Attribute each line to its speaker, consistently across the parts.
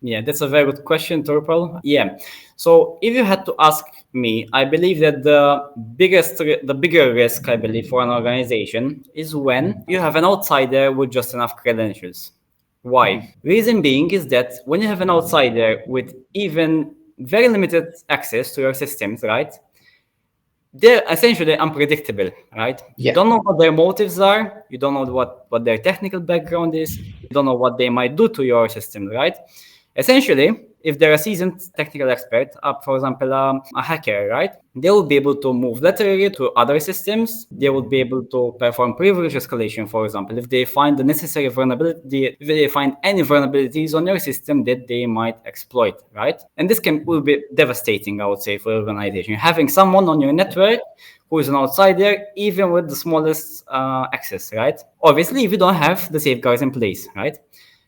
Speaker 1: Yeah, that's a very good question, Turpal. Yeah. So if you had to ask me, I believe that the bigger risk, I believe, for an organization is when you have an outsider with just enough credentials. Why? Reason being is that when you have an outsider with even very limited access to your systems, right? They're essentially unpredictable, right? You
Speaker 2: Yeah.
Speaker 1: don't know what their motives are. You don't know what their technical background is. You don't know what they might do to your system, right? Essentially, if they're a seasoned technical expert, for example, a hacker, right? They will be able to move laterally to other systems. They will be able to perform privilege escalation, for example, if they find the necessary vulnerability, if they find any vulnerabilities on your system that they might exploit, right? And this will be devastating, I would say, for your organization. Having someone on your network who is an outsider, even with the smallest access, right? Obviously, if you don't have the safeguards in place, right?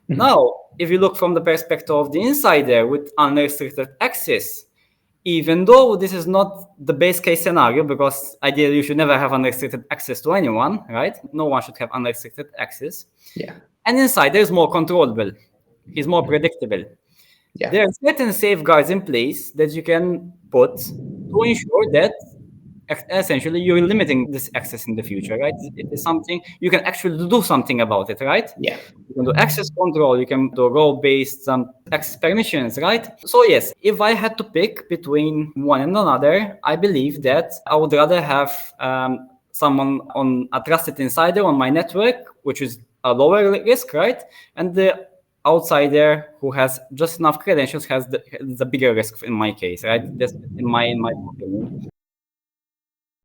Speaker 1: Now, if you look from the perspective of the insider with unrestricted access, even though this is not the base case scenario, because ideally you should never have unrestricted access to anyone, right? No one should have unrestricted access.
Speaker 2: Yeah.
Speaker 1: An insider is more controllable. He's more predictable.
Speaker 2: Yeah.
Speaker 1: There are certain safeguards in place that you can put to ensure that essentially you're limiting this access in the future, right? It is something you can actually do something about it, right?
Speaker 2: Yeah.
Speaker 1: You can do access control, you can do role-based access permissions, right? So yes, if I had to pick between one and another, I believe that I would rather have someone on a trusted insider on my network, which is a lower risk, right? And the outsider who has just enough credentials has the bigger risk in my case, right? That's in my opinion.